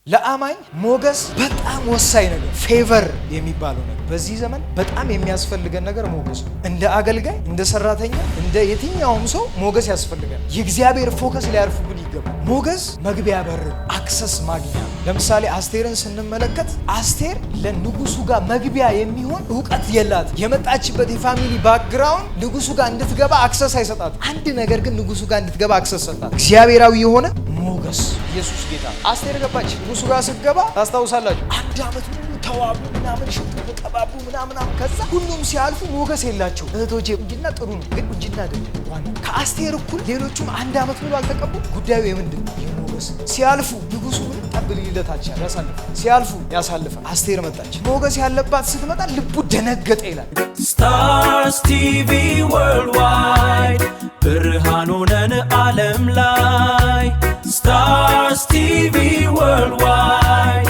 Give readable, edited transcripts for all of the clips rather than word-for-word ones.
ለአማኝ ሞገስ በጣም ወሳኝ ነገር፣ ፌቨር የሚባለው ነገር በዚህ ዘመን በጣም የሚያስፈልገን ነገር ሞገስ ነው። እንደ አገልጋይ፣ እንደ ሰራተኛ፣ እንደ የትኛውም ሰው ሞገስ ያስፈልጋል። የእግዚአብሔር ፎከስ ሊያርፍብን ይገባል። ሞገስ መግቢያ በር፣ አክሰስ ማግኛ። ለምሳሌ አስቴርን ስንመለከት አስቴር ለንጉሱ ጋር መግቢያ የሚሆን እውቀት የላት። የመጣችበት የፋሚሊ ባክግራውንድ ንጉሱ ጋር እንድትገባ አክሰስ አይሰጣት። አንድ ነገር ግን ንጉሱ ጋር እንድትገባ አክሰስ ሰጣት፣ እግዚአብሔራዊ የሆነ ሞገስ። ኢየሱስ ጌታ። አስቴር ገባች። ንጉሱ ጋር ስትገባ ታስታውሳላችሁ፣ 1 ዓመት ሙሉ ተዋቡ ምናምን፣ ሽቱ ተቀባቡ ምናምን። ከዛ ሁሉም ሲያልፉ ሞገስ የላቸው። እህቶቼ ቁንጅና ጥሩ ነው፣ ግን ቁንጅና አይደለም ዋናው። ከአስቴር እኩል ሌሎቹም 1 ዓመት ሙሉ አልተቀቡ። ጉዳዩ የምንድን ነው? የሞገስ። ሲያልፉ ንጉሱ ምንም ጠብል ሊለታቻል፣ ያሳልፋል። ሲያልፉ ያሳልፋል። አስቴር መጣች። ሞገስ ያለባት ስትመጣ ልቡ ደነገጠ ይላል። ስታርስ ቲቪ ወርልድዋይድ ብርሃን ሆነን ዓለም ላይ ስታርስ ቲቪ ወርልድዋይድ።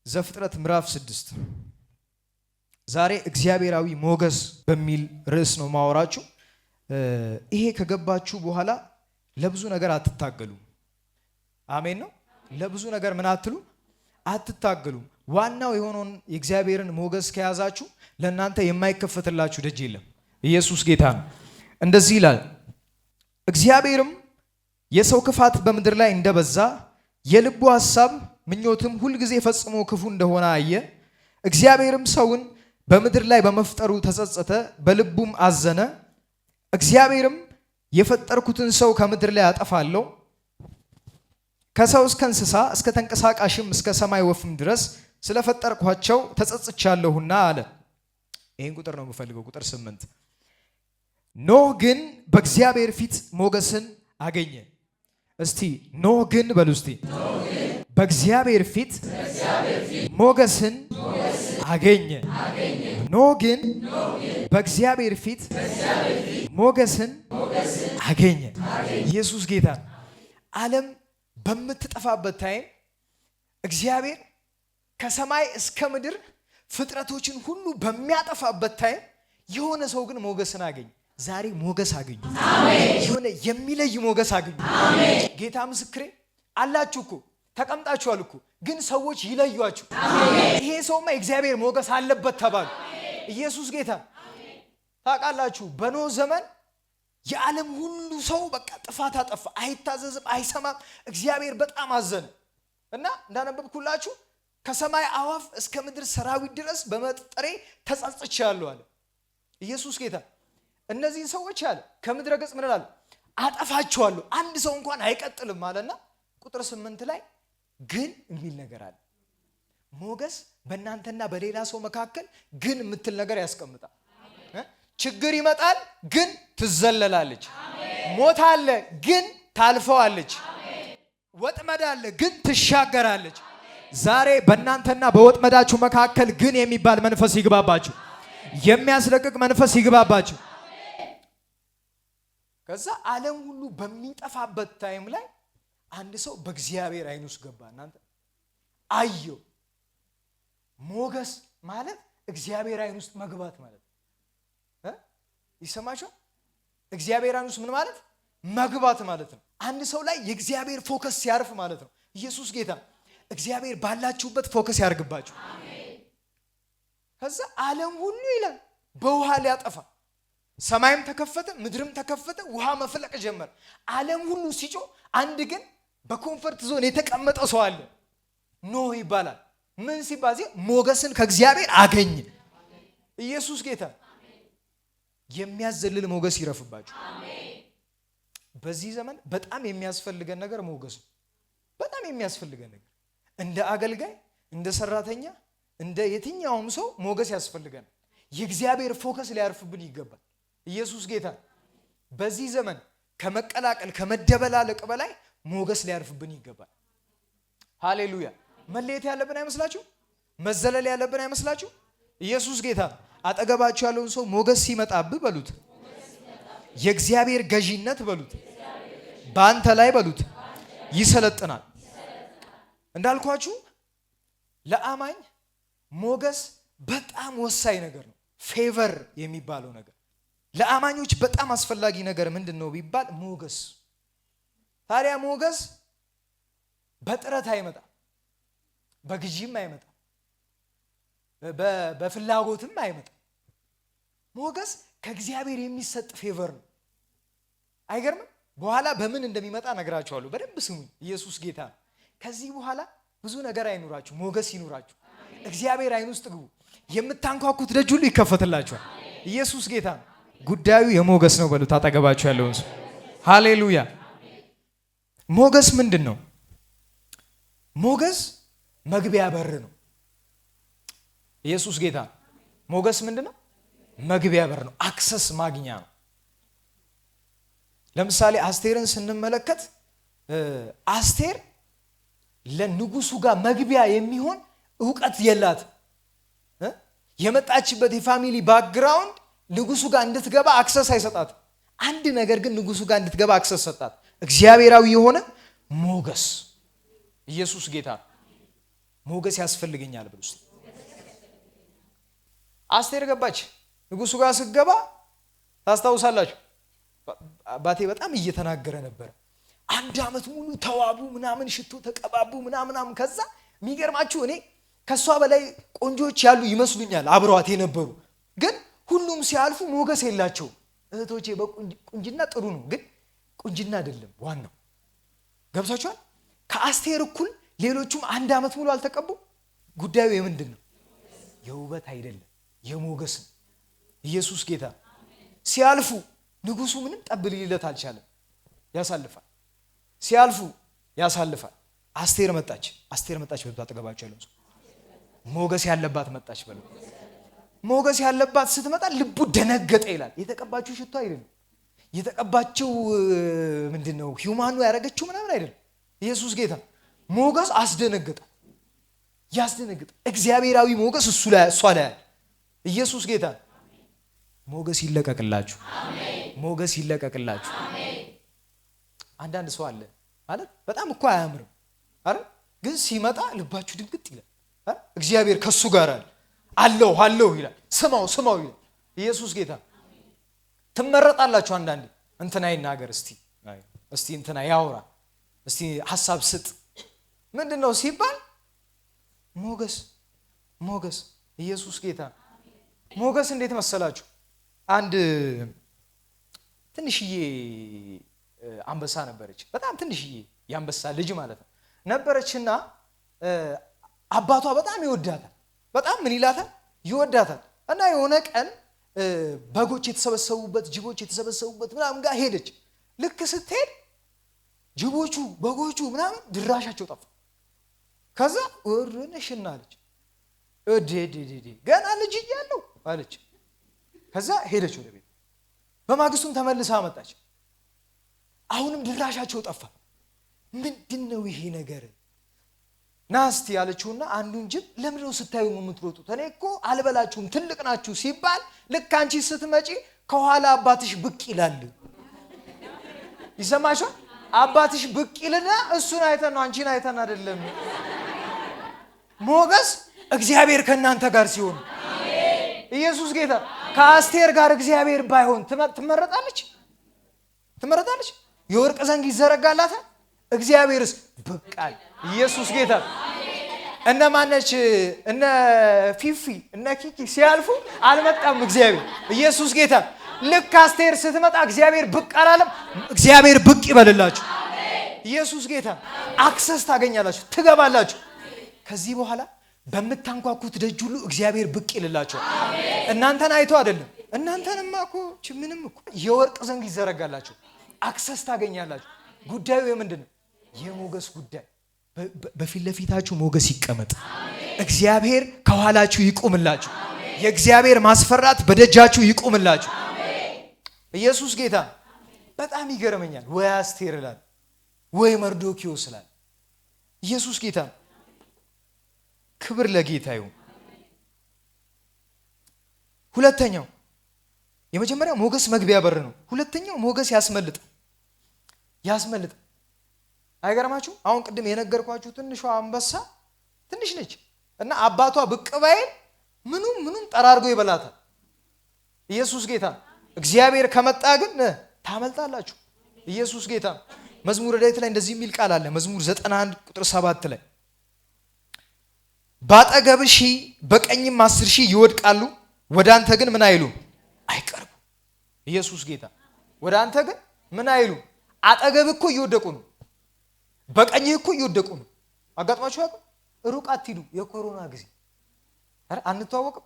ዘፍጥረት ምዕራፍ 6 ዛሬ እግዚአብሔራዊ ሞገስ በሚል ርዕስ ነው ማወራችሁ። ይሄ ከገባችሁ በኋላ ለብዙ ነገር አትታገሉ። አሜን ነው። ለብዙ ነገር ምን አትሉ? አትታገሉ። ዋናው የሆነውን የእግዚአብሔርን ሞገስ ከያዛችሁ ለእናንተ የማይከፈትላችሁ ደጅ የለም። ኢየሱስ ጌታ ነው። እንደዚህ ይላል፣ እግዚአብሔርም የሰው ክፋት በምድር ላይ እንደበዛ የልቡ ሐሳብ ምኞትም ሁልጊዜ ፈጽሞ ክፉ እንደሆነ አየ። እግዚአብሔርም ሰውን በምድር ላይ በመፍጠሩ ተጸጸተ፣ በልቡም አዘነ። እግዚአብሔርም የፈጠርኩትን ሰው ከምድር ላይ አጠፋለሁ፣ ከሰው እስከ እንስሳ እስከ ተንቀሳቃሽም እስከ ሰማይ ወፍም ድረስ ስለፈጠርኳቸው ተጸጽቻለሁና አለ። ይህን ቁጥር ነው የምፈልገው፣ ቁጥር 8። ኖህ ግን በእግዚአብሔር ፊት ሞገስን አገኘ። እስቲ ኖህ ግን በሉ እስቲ። በእግዚአብሔር ፊት ሞገስን አገኘ። ኖህ ግን በእግዚአብሔር ፊት ሞገስን አገኘ። ኢየሱስ ጌታ። ዓለም በምትጠፋበት ታይም እግዚአብሔር ከሰማይ እስከ ምድር ፍጥረቶችን ሁሉ በሚያጠፋበት ታይም የሆነ ሰው ግን ሞገስን አገኘ። ዛሬ ሞገስ አገኙ። የሆነ የሚለይ ሞገስ አገኙ። ጌታ ምስክሬ። አላችሁ እኮ ተቀምጣችኋል እኮ፣ ግን ሰዎች ይለዩአችሁ። ይሄ ሰውማ የእግዚአብሔር ሞገስ አለበት ተባሉ። ኢየሱስ ጌታ። ታውቃላችሁ በኖህ ዘመን የዓለም ሁሉ ሰው በቃ ጥፋት አጠፋ፣ አይታዘዝም፣ አይሰማም። እግዚአብሔር በጣም አዘነ እና እንዳነበብኩላችሁ ከሰማይ አዋፍ እስከ ምድር ሰራዊት ድረስ በመጠሬ ተጸጽቻለሁ አለ። ኢየሱስ ጌታ። እነዚህን ሰዎች አለ ከምድረ ገጽ ምን እላለሁ? አጠፋቸዋለሁ፣ አንድ ሰው እንኳን አይቀጥልም አለና ቁጥር 8 ላይ ግን የሚል ነገር አለ። ሞገስ በእናንተና በሌላ ሰው መካከል ግን የምትል ነገር ያስቀምጣል። ችግር ይመጣል ግን ትዘለላለች። ሞት አለ ግን ታልፈዋለች። ወጥመድ አለ ግን ትሻገራለች። ዛሬ በእናንተና በወጥመዳችሁ መካከል ግን የሚባል መንፈስ ይግባባችሁ፣ የሚያስለቅቅ መንፈስ ይግባባችሁ። ከዛ ዓለም ሁሉ በሚጠፋበት ታይም ላይ አንድ ሰው በእግዚአብሔር አይን ውስጥ ገባ። እናንተ አየው። ሞገስ ማለት እግዚአብሔር አይን ውስጥ መግባት ማለት ይሰማችሁ? እግዚአብሔር አይን ውስጥ ምን ማለት? መግባት ማለት ነው። አንድ ሰው ላይ የእግዚአብሔር ፎከስ ሲያርፍ ማለት ነው። ኢየሱስ ጌታ። እግዚአብሔር ባላችሁበት ፎከስ ያርግባችሁ። ከዛ ዓለም ሁሉ ይላል በውሃ ሊያጠፋ፣ ሰማይም ተከፈተ፣ ምድርም ተከፈተ፣ ውሃ መፍለቅ ጀመረ። ዓለም ሁሉ ሲጮህ፣ አንድ ግን በኮንፈርት ዞን የተቀመጠ ሰው አለ። ኖህ ይባላል። ምን ሲባል? ሞገስን ከእግዚአብሔር አገኘ። ኢየሱስ ጌታ። የሚያዘልል ሞገስ ይረፍባችሁ። በዚህ ዘመን በጣም የሚያስፈልገን ነገር ሞገስ ነው። በጣም የሚያስፈልገን ነገር እንደ አገልጋይ፣ እንደ ሰራተኛ፣ እንደ የትኛውም ሰው ሞገስ ያስፈልገናል። የእግዚአብሔር ፎከስ ሊያርፍብን ይገባል። ኢየሱስ ጌታ። በዚህ ዘመን ከመቀላቀል ከመደበላለቅ በላይ ሞገስ ሊያርፍብን ይገባል። ሃሌሉያ። መለየት ያለብን አይመስላችሁ? መዘለል ያለብን አይመስላችሁ? ኢየሱስ ጌታ። አጠገባችሁ ያለውን ሰው ሞገስ ሲመጣብህ በሉት፣ የእግዚአብሔር ገዢነት በሉት በአንተ ላይ በሉት ይሰለጥናል። እንዳልኳችሁ ለአማኝ ሞገስ በጣም ወሳኝ ነገር ነው። ፌቨር የሚባለው ነገር ለአማኞች በጣም አስፈላጊ ነገር ምንድን ነው ቢባል ሞገስ። ታዲያ ሞገስ በጥረት አይመጣም፣ በግዢም አይመጣም፣ በፍላጎትም አይመጣም። ሞገስ ከእግዚአብሔር የሚሰጥ ፌቨር ነው። አይገርምም? በኋላ በምን እንደሚመጣ ነግራችኋለሁ። በደንብ ስሙኝ። ኢየሱስ ጌታ ነው። ከዚህ በኋላ ብዙ ነገር አይኑራችሁ፣ ሞገስ ይኑራችሁ። እግዚአብሔር አይን ውስጥ ግቡ። የምታንኳኩት ደጅ ሁሉ ይከፈትላችኋል። ኢየሱስ ጌታ ነው። ጉዳዩ የሞገስ ነው በሉት አጠገባችሁ ያለውን ሰው። ሃሌሉያ። ሞገስ ምንድን ነው? ሞገስ መግቢያ በር ነው። ኢየሱስ ጌታ ነው። ሞገስ ምንድን ነው? መግቢያ በር ነው። አክሰስ ማግኛ ነው። ለምሳሌ አስቴርን ስንመለከት አስቴር ለንጉሱ ጋር መግቢያ የሚሆን ዕውቀት የላት። የመጣችበት የፋሚሊ ባክግራውንድ ንጉሱ ጋር እንድትገባ አክሰስ አይሰጣት። አንድ ነገር ግን ንጉሱ ጋር እንድትገባ አክሰስ ሰጣት፣ እግዚአብሔራዊ የሆነ ሞገስ። ኢየሱስ ጌታ። ሞገስ ያስፈልገኛል ብሎ አስቴር ገባች። ንጉሱ ጋር ስትገባ ታስታውሳላችሁ፣ አባቴ በጣም እየተናገረ ነበር። 1 ዓመት ሙሉ ተዋቡ ምናምን፣ ሽቶ ተቀባቡ ምናምን። ከዛ የሚገርማችሁ እኔ ከሷ በላይ ቆንጆች ያሉ ይመስሉኛል አብረዋት የነበሩ፣ ግን ሁሉም ሲያልፉ ሞገስ የላቸው። እህቶቼ በቁንጅና ጥሩ ነው፣ ግን ቁንጅና አይደለም ዋናው። ገብታችኋል? ከአስቴር እኩል ሌሎቹም 1 ዓመት ሙሉ አልተቀቡ። ጉዳዩ የምንድን ነው? የውበት አይደለም፣ የሞገስ ነው። ኢየሱስ ጌታ። ሲያልፉ ንጉሱ ምንም ጠብ ሊለት አልቻለም፣ ያሳልፋል። ሲያልፉ ያሳልፋል። አስቴር መጣች። አስቴር መጣች በሉት አጠገባችሁ ያለው ሰው። ሞገስ ያለባት መጣች በሉ። ሞገስ ያለባት ስትመጣ ልቡ ደነገጠ ይላል። የተቀባችው ሽቶ አይደለም፣ የተቀባችው ምንድነው ሂውማኑ ያረገችው ምናምን አይደለም። ኢየሱስ ጌታ። ሞገስ አስደነገጠ፣ ያስደነገጠ እግዚአብሔራዊ ሞገስ እሱ ላይ እሷ ላይ። ኢየሱስ ጌታ። ሞገስ ይለቀቅላችሁ፣ አሜን። ሞገስ ይለቀቅላችሁ፣ አሜን። አንዳንድ ሰው አለ ማለት በጣም እኮ አያምርም አይደል? ግን ሲመጣ ልባችሁ ድንግጥ ይላል። እግዚአብሔር ከሱ ጋር አለው ይላል። ስማው ይላል። ኢየሱስ ጌታ። ትመረጣላችሁ። አንዳንዴ እንትና ይናገር እስቲ እንትና ያውራ እስቲ ሐሳብ ስጥ ምንድነው ሲባል ሞገስ። ኢየሱስ ጌታ። ሞገስ እንዴት መሰላችሁ? አንድ ትንሽዬ አንበሳ ነበረች። በጣም ትንሽዬ የአንበሳ ልጅ ማለት ነው ነበረችና አባቷ በጣም ይወዳታል። በጣም ምን ይላታል? ይወዳታል። እና የሆነ ቀን በጎች የተሰበሰቡበት ጅቦች የተሰበሰቡበት ምናምን ጋር ሄደች። ልክ ስትሄድ ጅቦቹ በጎቹ ምናምን ድራሻቸው ጠፋ። ከዛ ወርነሽና አለች። ገና ልጅ እያለሁ አለች። ከዛ ሄደች ወደ ቤት። በማግስቱም ተመልሳ መጣች። አሁንም ድራሻቸው ጠፋ። ምንድነው ይሄ ነገር? ናስቲ ያለችውና አንዱን ጅብ ለምንድነው ስታዩ የምትሮጡት? እኔ እኮ አልበላችሁም ትልቅ ናችሁ ሲባል ልክ አንቺ ስትመጪ ከኋላ አባትሽ ብቅ ይላል። ይሰማሻል? አባትሽ ብቅ ይልና እሱን አይተን ነው አንቺን አይተን አይደለም። ሞገስ እግዚአብሔር ከእናንተ ጋር ሲሆን፣ አሜን። ኢየሱስ ጌታ። ከአስቴር ጋር እግዚአብሔር ባይሆን ትመረጣለች? የወርቅ ዘንግ ይዘረጋላታል። እግዚአብሔርስ በቃል። ኢየሱስ ጌታ። እነ ማነች እነ ፊፊ እነ ኪኪ ሲያልፉ አልመጣም እግዚአብሔር። ኢየሱስ ጌታ። ልክ አስቴር ስትመጣ እግዚአብሔር ብቅ አላለም። እግዚአብሔር ብቅ ይበልላችሁ። ኢየሱስ ጌታ። አክሰስ ታገኛላችሁ፣ ትገባላችሁ። ከዚህ በኋላ በምታንኳኩት ደጅ ሁሉ እግዚአብሔር ብቅ ይልላችሁ። እናንተን አይቶ አይደለም። እናንተንማ እኮ ምንም እኮ የወርቅ ዘንግ ይዘረጋላችሁ፣ አክሰስ ታገኛላችሁ። ጉዳዩ የምንድን ነው? የሞገስ ጉዳይ። በፊት ለፊታችሁ ሞገስ ይቀመጥ። እግዚአብሔር ከኋላችሁ ይቁምላችሁ። የእግዚአብሔር ማስፈራት በደጃችሁ ይቁምላችሁ። ኢየሱስ ጌታ። በጣም ይገርመኛል። ወይ አስቴር ይላል ወይ መርዶኪዮስ ይላል። ኢየሱስ ጌታ። ክብር ለጌታ ይሁን። ሁለተኛው የመጀመሪያው ሞገስ መግቢያ በር ነው። ሁለተኛው ሞገስ ያስመልጥ። አይገርማችሁ? አሁን ቅድም የነገርኳችሁ ትንሿ አንበሳ ትንሽ ነች እና አባቷ ብቅ ባይል ምኑም ጠራርጎ ይበላታል። ኢየሱስ ጌታ። እግዚአብሔር ከመጣ ግን ታመልጣላችሁ። ኢየሱስ ጌታ። መዝሙረ ዳዊት ላይ እንደዚህ የሚል ቃል አለ። መዝሙር 91 ቁጥር 7 ላይ ባጠገብ ሺህ በቀኝም 10 ሺህ ይወድቃሉ፣ ወደ አንተ ግን ምን አይሉ አይቀርቡ። ኢየሱስ ጌታ። ወደ አንተ ግን ምን አይሉ። አጠገብ እኮ እየወደቁ ነው፣ በቀኝህ እኮ እየወደቁ ነው። አጋጥማችሁ ያውቃል? ሩቅ አትሂዱ። የኮሮና ጊዜ አረ አንተዋወቅም?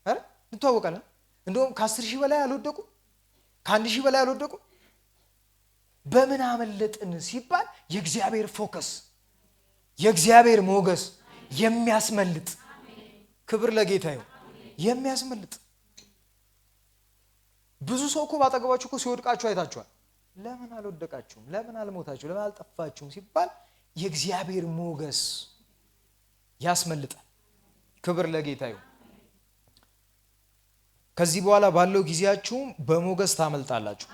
አረ እንተዋወቃለን። እንደውም ከ10 ሺህ በላይ አልወደቁ፣ ከ1 ሺህ በላይ አልወደቁ። በምን አመለጥን ሲባል የእግዚአብሔር ፎከስ፣ የእግዚአብሔር ሞገስ የሚያስመልጥ። ክብር ለጌታ ይሁን። የሚያስመልጥ ብዙ ሰው እኮ ባጠገባችሁ እኮ ሲወድቃችሁ አይታችኋል። ለምን አልወደቃችሁም? ለምን አልሞታችሁም? ለምን አልጠፋችሁም ሲባል የእግዚአብሔር ሞገስ ያስመልጣል። ክብር ለጌታ ይሁን። ከዚህ በኋላ ባለው ጊዜያችሁም በሞገስ ታመልጣላችሁ።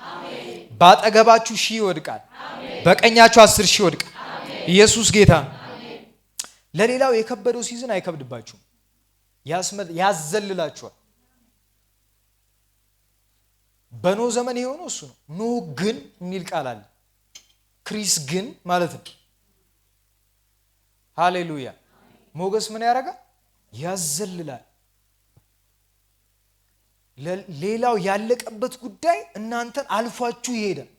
ባጠገባችሁ ሺህ ይወድቃል፣ በቀኛችሁ 10 ሺህ ይወድቃል። ኢየሱስ ጌታ ነው። ለሌላው የከበደው ሲዝን አይከብድባችሁም፣ ያዘልላችኋል። በኖ ዘመን የሆነው እሱ ነው። ኖ ግን የሚል ቃል አለ። ክሪስ ግን ማለት ነው። ሃሌሉያ። ሞገስ ምን ያደርጋል? ያዘልላል። ሌላው ያለቀበት ጉዳይ እናንተን አልፏችሁ ይሄዳል።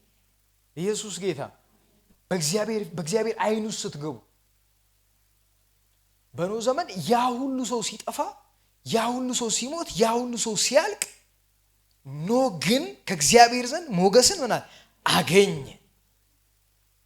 ኢየሱስ ጌታ። በእግዚአብሔር አይን ውስጥ ስትገቡ በኖ ዘመን ያ ሁሉ ሰው ሲጠፋ፣ ያ ሁሉ ሰው ሲሞት፣ ያ ሁሉ ሰው ሲያልቅ፣ ኖ ግን ከእግዚአብሔር ዘንድ ሞገስን ምናል አገኘ።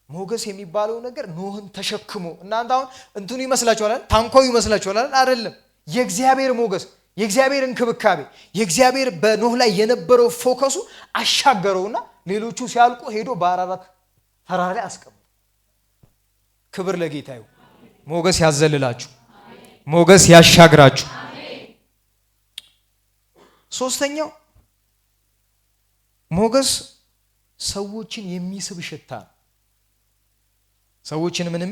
ሞገስ የሚባለው ነገር ኖህን ተሸክሞ እናንተ አሁን እንትኑ ይመስላችኋል፣ ታንኳው ይመስላችኋል አይደለም። የእግዚአብሔር ሞገስ፣ የእግዚአብሔር እንክብካቤ፣ የእግዚአብሔር በኖህ ላይ የነበረው ፎከሱ አሻገረውና ሌሎቹ ሲያልቁ ሄዶ በአራራት ተራራ ላይ አስቀመጠ። ክብር ለጌታ ይሁን። ሞገስ ያዘልላችሁ፣ ሞገስ ያሻግራችሁ። ሶስተኛው ሞገስ ሰዎችን የሚስብ ሽታ ነው። ሰዎችን ምን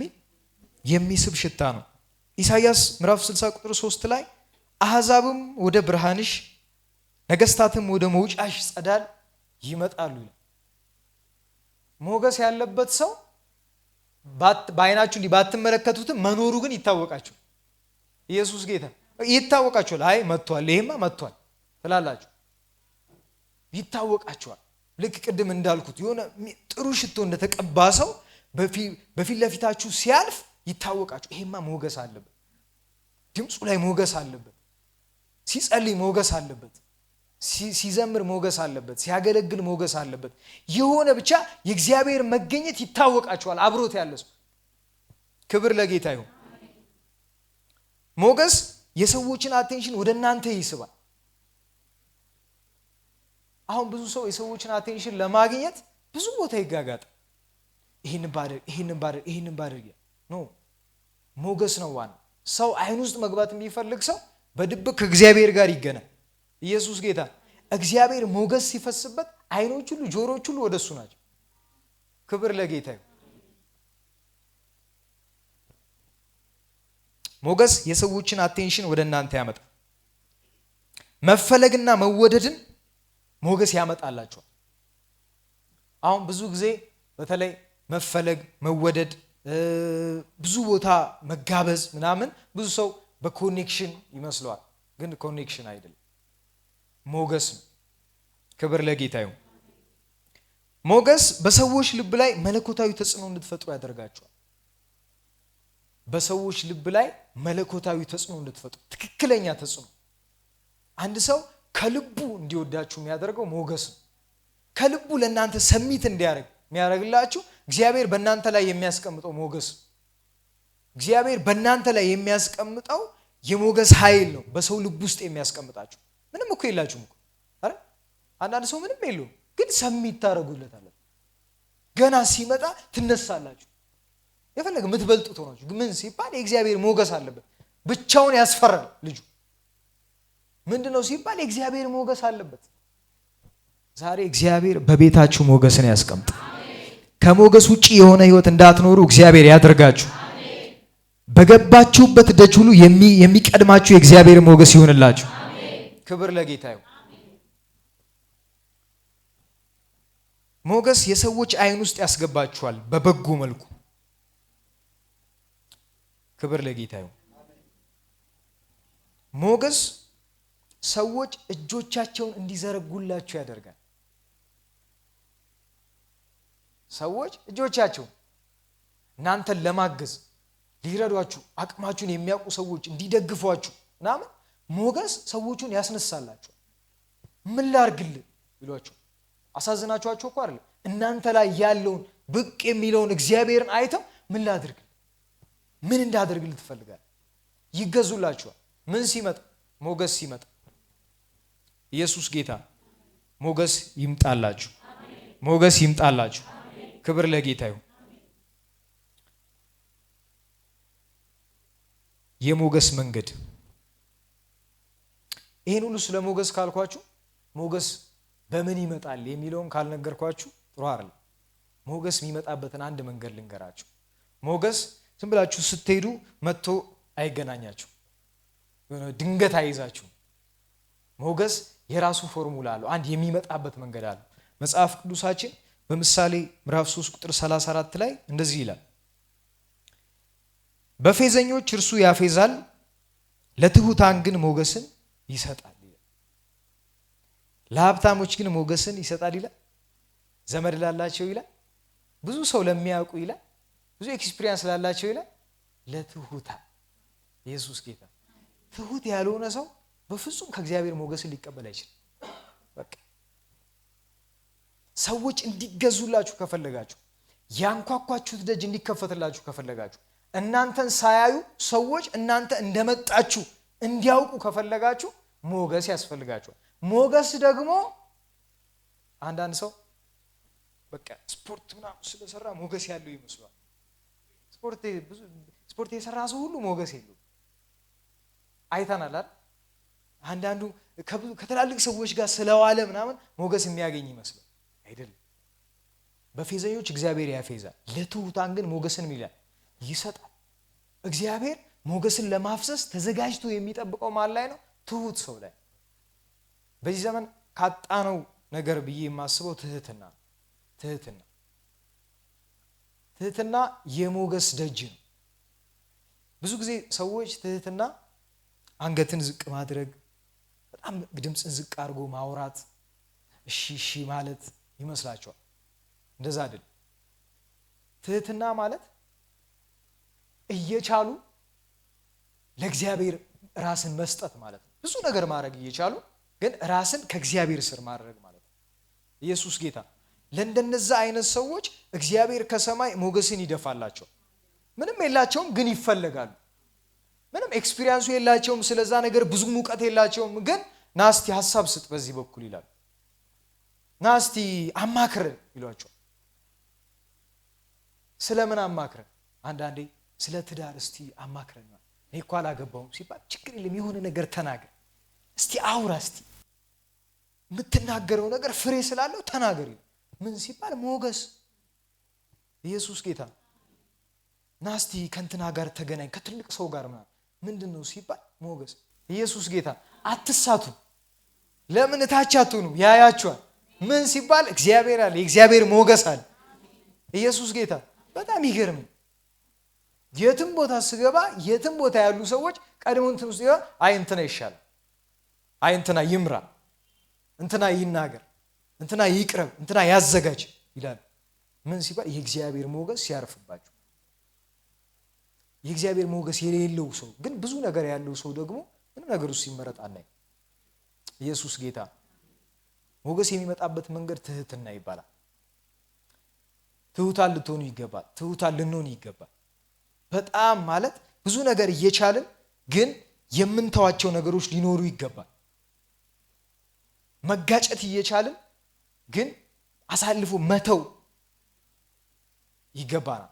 የሚስብ ሽታ ነው። ኢሳይያስ ምዕራፍ 60 ቁጥር 3 ላይ አሕዛብም ወደ ብርሃንሽ ነገስታትም ወደ መውጫሽ ጸዳል ይመጣሉ ይላል። ሞገስ ያለበት ሰው በአይናችሁ ባትመለከቱትም መኖሩ ግን ይታወቃችሁ። ኢየሱስ ጌታ ይታወቃችኋል። አይ መጥቷል፣ ይሄማ መጥቷል ትላላችሁ፣ ይታወቃችኋል። ልክ ቅድም እንዳልኩት የሆነ ጥሩ ሽቶ እንደተቀባ ሰው በፊት ለፊታችሁ ሲያልፍ ይታወቃችሁ። ይሄማ ሞገስ አለበት፣ ድምፁ ላይ ሞገስ አለበት፣ ሲጸልይ ሞገስ አለበት፣ ሲዘምር ሞገስ አለበት፣ ሲያገለግል ሞገስ አለበት። የሆነ ብቻ የእግዚአብሔር መገኘት ይታወቃችኋል አብሮት ያለ ሰው። ክብር ለጌታ ይሁን። ሞገስ የሰዎችን አቴንሽን ወደ እናንተ ይስባል። አሁን ብዙ ሰው የሰዎችን አቴንሽን ለማግኘት ብዙ ቦታ ይጋጋጣል። ይሄንን ባደርግ ኖ ሞገስ ነው ዋና። ሰው አይን ውስጥ መግባት የሚፈልግ ሰው በድብቅ ከእግዚአብሔር ጋር ይገናኝ። ኢየሱስ ጌታ። እግዚአብሔር ሞገስ ሲፈስበት አይኖች ሁሉ ጆሮች ሁሉ ወደሱ ናቸው። ክብር ለጌታ ይሁን። ሞገስ የሰዎችን አቴንሽን ወደ እናንተ ያመጣል። መፈለግና መወደድን ሞገስ ያመጣላቸዋል። አሁን ብዙ ጊዜ በተለይ መፈለግ፣ መወደድ፣ ብዙ ቦታ መጋበዝ ምናምን ብዙ ሰው በኮኔክሽን ይመስለዋል፣ ግን ኮኔክሽን አይደለም፣ ሞገስ ነው። ክብር ለጌታ ይሁን። ሞገስ በሰዎች ልብ ላይ መለኮታዊ ተጽዕኖ እንድትፈጥሩ ያደርጋቸዋል። በሰዎች ልብ ላይ መለኮታዊ ተጽዕኖ እንድትፈጥሩ፣ ትክክለኛ ተጽዕኖ። አንድ ሰው ከልቡ እንዲወዳችሁ የሚያደርገው ሞገስ ነው። ከልቡ ለእናንተ ሰሚት እንዲያደርግ የሚያደርግላችሁ እግዚአብሔር በእናንተ ላይ የሚያስቀምጠው ሞገስ ነው። እግዚአብሔር በእናንተ ላይ የሚያስቀምጠው የሞገስ ኃይል ነው። በሰው ልብ ውስጥ የሚያስቀምጣችሁ ምንም እኮ የላችሁም እኮ አይደል? አንዳንድ ሰው ምንም የለውም፣ ግን ሰሚት ታደርጉለታላችሁ። ገና ሲመጣ ትነሳላችሁ። የፈለገ የምትበልጡት ሆናችሁ፣ ምን ሲባል የእግዚአብሔር ሞገስ አለበት። ብቻውን ያስፈራል ልጁ። ምንድነው ሲባል የእግዚአብሔር ሞገስ አለበት። ዛሬ እግዚአብሔር በቤታችሁ ሞገስን ያስቀምጥ። ከሞገስ ውጪ የሆነ ህይወት እንዳትኖሩ እግዚአብሔር ያደርጋችሁ። በገባችሁበት ደጅ ሁሉ የሚቀድማችሁ የእግዚአብሔር ሞገስ ይሁንላችሁ። ክብር ለጌታ ይሁን። ሞገስ የሰዎች አይን ውስጥ ያስገባችኋል በበጎ መልኩ። ክብር ለጌታ ይሁን። ሞገስ ሰዎች እጆቻቸውን እንዲዘረጉላችሁ ያደርጋል። ሰዎች እጆቻቸውን እናንተን ለማገዝ ሊረዷችሁ አቅማችሁን የሚያውቁ ሰዎች እንዲደግፏችሁ ምናምን ሞገስ ሰዎቹን ያስነሳላችሁ። ምን ላርግልህ ይሏችሁ። አሳዝናችኋቸው እኮ አይደለም፣ እናንተ ላይ ያለውን ብቅ የሚለውን እግዚአብሔርን አይተው ምን ላድርግልህ፣ ምን እንዳደርግልህ ትፈልጋለህ? ይገዙላችኋል። ምን ሲመጣ? ሞገስ ሲመጣ። ኢየሱስ ጌታ። ሞገስ ይምጣላችሁ፣ ሞገስ ይምጣላችሁ። ክብር ለጌታ ይሁን። የሞገስ መንገድ። ይሄን ሁሉ ስለ ሞገስ ካልኳችሁ ሞገስ በምን ይመጣል የሚለውን ካልነገርኳችሁ ጥሩ አይደለም። ሞገስ የሚመጣበትን አንድ መንገድ ልንገራችሁ። ሞገስ ዝም ብላችሁ ስትሄዱ መጥቶ አይገናኛችሁ፣ ድንገት አይይዛችሁ። ሞገስ የራሱ ፎርሙላ አለው፣ አንድ የሚመጣበት መንገድ አለው። መጽሐፍ ቅዱሳችን በምሳሌ ምዕራፍ 3 ቁጥር 34 ላይ እንደዚህ ይላል፣ በፌዘኞች እርሱ ያፌዛል፣ ለትሑታን ግን ሞገስን ይሰጣል። ለሀብታሞች ግን ሞገስን ይሰጣል ይላል። ዘመድ ላላቸው ይላል፣ ብዙ ሰው ለሚያውቁ ይላል፣ ብዙ ኤክስፒሪየንስ ላላቸው ይላል፣ ለትሑታን። ኢየሱስ ጌታ። ትሑት ያልሆነ ሰው በፍጹም ከእግዚአብሔር ሞገስን ሊቀበል አይችልም። በቃ ሰዎች እንዲገዙላችሁ ከፈለጋችሁ፣ ያንኳኳችሁት ደጅ እንዲከፈትላችሁ ከፈለጋችሁ፣ እናንተን ሳያዩ ሰዎች እናንተ እንደመጣችሁ እንዲያውቁ ከፈለጋችሁ ሞገስ ያስፈልጋችኋል። ሞገስ ደግሞ አንዳንድ ሰው በቃ ስፖርት ምናምን ስለሰራ ሞገስ ያለው ይመስላል። ስፖርት የሰራ ሰው ሁሉ ሞገስ የለው። አይተናል አይደል? አንዳንዱ ከትላልቅ ሰዎች ጋር ስለዋለ ምናምን ሞገስ የሚያገኝ ይመስላል። አይደለም። በፌዘኞች እግዚአብሔር ያፌዛል፣ ለትሑታን ግን ሞገስን ይላል ይሰጣል። እግዚአብሔር ሞገስን ለማፍሰስ ተዘጋጅቶ የሚጠብቀው ማን ላይ ነው? ትሑት ሰው ላይ። በዚህ ዘመን ካጣነው ነገር ብዬ የማስበው ትህትና የሞገስ ደጅ ነው። ብዙ ጊዜ ሰዎች ትህትና አንገትን ዝቅ ማድረግ፣ በጣም ድምፅን ዝቅ አድርጎ ማውራት፣ እሺ ማለት ይመስላቸዋል። እንደዛ አይደለም። ትህትና ማለት እየቻሉ ለእግዚአብሔር ራስን መስጠት ማለት ነው። ብዙ ነገር ማድረግ እየቻሉ ግን ራስን ከእግዚአብሔር ስር ማድረግ ማለት ነው። ኢየሱስ ጌታ። ለእንደነዛ አይነት ሰዎች እግዚአብሔር ከሰማይ ሞገስን ይደፋላቸው። ምንም የላቸውም ግን ይፈለጋሉ። ምንም ኤክስፒሪየንሱ የላቸውም፣ ስለዛ ነገር ብዙ ሙቀት የላቸውም፣ ግን ናስቲ ሐሳብ ስጥ በዚህ በኩል ይላል። ናስቲ አማክረን ይሏቸዋል። ስለምን አማክረን? አንዳንዴ ስለ ትዳር እስቲ አማክረን። እኔ እኮ አላገባሁም ሲባል ችግር የለም የሆነ ነገር ተናገር እስቲ አውራ፣ እስቲ የምትናገረው ነገር ፍሬ ስላለው ተናገር። ምን ሲባል? ሞገስ። ኢየሱስ ጌታ። ናስቲ ከንትና ጋር ተገናኝ ከትልቅ ሰው ጋር ምንድነው ሲባል? ሞገስ። ኢየሱስ ጌታ። አትሳቱ። ለምን እታች አትሆኑ? ያያችኋል። ምን ሲባል? እግዚአብሔር አለ፣ የእግዚአብሔር ሞገስ አለ። ኢየሱስ ጌታ። በጣም ይገርም። የትም ቦታ ስገባ የትም ቦታ ያሉ ሰዎች ቀድሞ እንትን ውስጥ አይ እንትና ይሻላል፣ አይ እንትና ይምራ፣ እንትና ይናገር፣ እንትና ይቅረብ፣ እንትና ያዘጋጅ ይላል። ምን ሲባል? የእግዚአብሔር ሞገስ ሲያርፍባቸው። የእግዚአብሔር ሞገስ የሌለው ሰው ግን ብዙ ነገር ያለው ሰው ደግሞ ምንም ነገር ውስጥ ሲመረጥ አናይ። ኢየሱስ ጌታ። ሞገስ የሚመጣበት መንገድ ትህትና ይባላል። ትሑታን ልትሆኑ ይገባል። ትሑታን ልንሆን ይገባል። በጣም ማለት ብዙ ነገር እየቻልን ግን የምንተዋቸው ነገሮች ሊኖሩ ይገባል። መጋጨት እየቻልን ግን አሳልፎ መተው ይገባናል።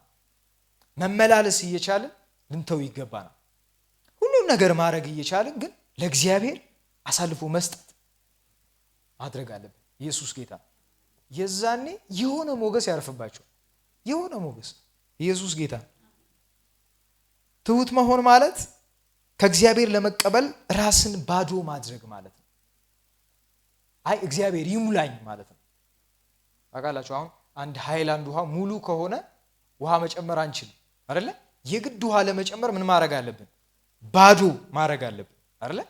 መመላለስ እየቻልን ልንተው ይገባናል። ሁሉም ነገር ማድረግ እየቻልን ግን ለእግዚአብሔር አሳልፎ መስጠት ማድረግ አለብን። ኢየሱስ ጌታ። የዛኔ የሆነ ሞገስ ያርፍባቸው። የሆነ ሞገስ። ኢየሱስ ጌታ። ትሁት መሆን ማለት ከእግዚአብሔር ለመቀበል ራስን ባዶ ማድረግ ማለት ነው። አይ እግዚአብሔር ይሙላኝ ማለት ነው። አቃላችሁ አሁን አንድ ሃይላንድ ውሃ ሙሉ ከሆነ ውሃ መጨመር አንችልም አይደለ? የግድ ውሃ ለመጨመር ምን ማድረግ አለብን? ባዶ ማድረግ አለብን አይደለ?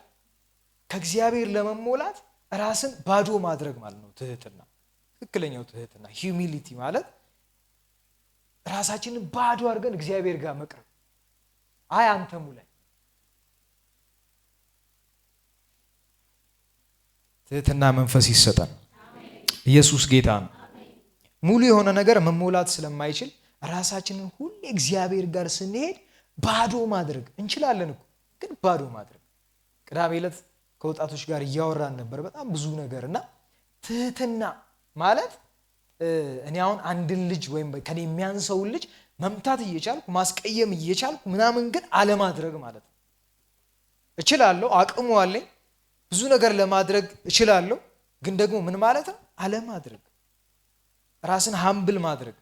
ከእግዚአብሔር ለመሞላት ራስን ባዶ ማድረግ ማለት ነው ትህትና። ትክክለኛው ትህትና ሂዩሚሊቲ ማለት ራሳችንን ባዶ አድርገን እግዚአብሔር ጋር መቅረብ። አይ አንተ ሙላኝ። ትህትና መንፈስ ይሰጣል። ኢየሱስ ጌታ ነው። ሙሉ የሆነ ነገር መሞላት ስለማይችል ራሳችንን ሁሌ እግዚአብሔር ጋር ስንሄድ ባዶ ማድረግ እንችላለን እኮ፣ ግን ባዶ ማድረግ። ቅዳሜ ዕለት ከወጣቶች ጋር እያወራን ነበር በጣም ብዙ ነገር እና ትህትና ማለት እኔ አሁን አንድን ልጅ ወይም ከኔ የሚያንሰውን ልጅ መምታት እየቻልኩ ማስቀየም እየቻልኩ ምናምን ግን አለማድረግ ማለት ነው። እችላለሁ፣ አቅሙ አለኝ፣ ብዙ ነገር ለማድረግ እችላለሁ፣ ግን ደግሞ ምን ማለት ነው? አለማድረግ፣ ራስን ሃምብል ማድረግ።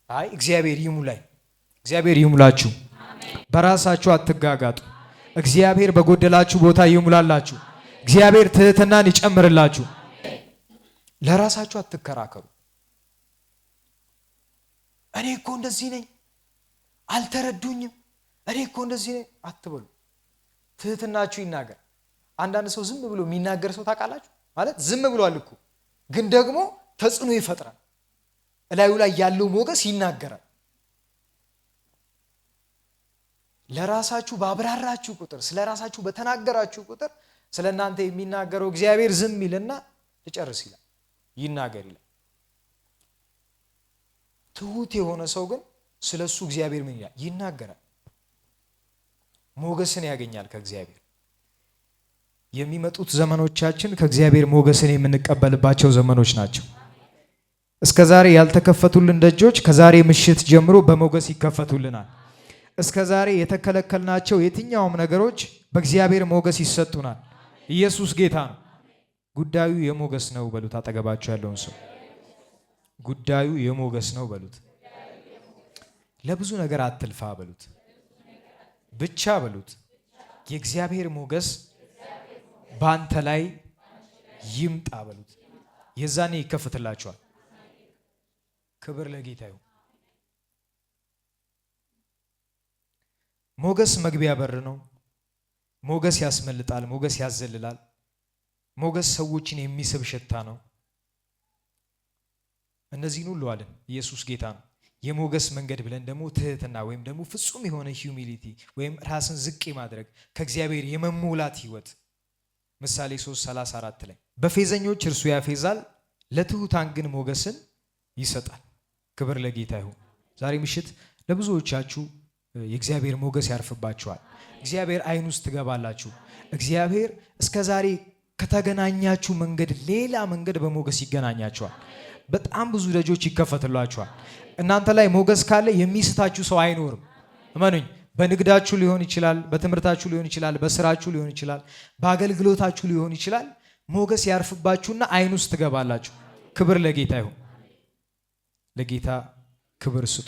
አይ እግዚአብሔር ይሙላኝ። እግዚአብሔር ይሙላችሁ። በራሳችሁ አትጋጋጡ። እግዚአብሔር በጎደላችሁ ቦታ ይሙላላችሁ። እግዚአብሔር ትህትናን ይጨምርላችሁ። ለራሳችሁ አትከራከሩ። እኔ እኮ እንደዚህ ነኝ፣ አልተረዱኝም፣ እኔ እኮ እንደዚህ ነኝ አትበሉ። ትህትናችሁ ይናገር። አንዳንድ ሰው ዝም ብሎ የሚናገር ሰው ታውቃላችሁ? ማለት ዝም ብሏል እኮ ግን ደግሞ ተጽዕኖ ይፈጥራል። እላዩ ላይ ያለው ሞገስ ይናገራል። ለራሳችሁ ባብራራችሁ ቁጥር፣ ስለ ራሳችሁ በተናገራችሁ ቁጥር ስለ እናንተ የሚናገረው እግዚአብሔር ዝም ይልና ልጨርስ ይላል፣ ይናገር ይላል። ትሁት የሆነ ሰው ግን ስለሱ እግዚአብሔር ምን ይላል? ይናገራል። ሞገስን ያገኛል ከእግዚአብሔር። የሚመጡት ዘመኖቻችን ከእግዚአብሔር ሞገስን የምንቀበልባቸው ዘመኖች ናቸው። እስከዛሬ ያልተከፈቱልን ደጆች ከዛሬ ምሽት ጀምሮ በሞገስ ይከፈቱልናል። እስከዛሬ የተከለከልናቸው የትኛውም ነገሮች በእግዚአብሔር ሞገስ ይሰጡናል። ኢየሱስ ጌታ ነው። ጉዳዩ የሞገስ ነው በሉት። አጠገባችሁ ያለውን ሰው ጉዳዩ የሞገስ ነው በሉት። ለብዙ ነገር አትልፋ በሉት። ብቻ በሉት የእግዚአብሔር ሞገስ በአንተ ላይ ይምጣ በሉት። የዛኔ ይከፈትላችኋል። ክብር ለጌታ ይሁን። ሞገስ መግቢያ በር ነው። ሞገስ ያስመልጣል፣ ሞገስ ያዘልላል። ሞገስ ሰዎችን የሚስብ ሽታ ነው። እነዚህን ሁሉ አለን። ኢየሱስ ጌታ ነው። የሞገስ መንገድ ብለን ደግሞ ትህትና ወይም ደግሞ ፍጹም የሆነ ሂዩሚሊቲ ወይም ራስን ዝቅ ማድረግ ከእግዚአብሔር የመሞላት ህይወት። ምሳሌ 3:34 ላይ በፌዘኞች እርሱ ያፌዛል፣ ለትሁታን ግን ሞገስን ይሰጣል። ክብር ለጌታ ይሁን። ዛሬ ምሽት ለብዙዎቻችሁ የእግዚአብሔር ሞገስ ያርፍባችኋል። እግዚአብሔር አይን ውስጥ ትገባላችሁ። እግዚአብሔር እስከዛሬ ከተገናኛችሁ መንገድ ሌላ መንገድ በሞገስ ይገናኛችኋል። በጣም ብዙ ደጆች ይከፈትላችኋል። እናንተ ላይ ሞገስ ካለ የሚስታችሁ ሰው አይኖርም። እመኑኝ። በንግዳችሁ ሊሆን ይችላል፣ በትምህርታችሁ ሊሆን ይችላል፣ በስራችሁ ሊሆን ይችላል፣ በአገልግሎታችሁ ሊሆን ይችላል። ሞገስ ያርፍባችሁና አይን ውስጥ ትገባላችሁ። ክብር ለጌታ ይሁን። ለጌታ ክብር ስጡ።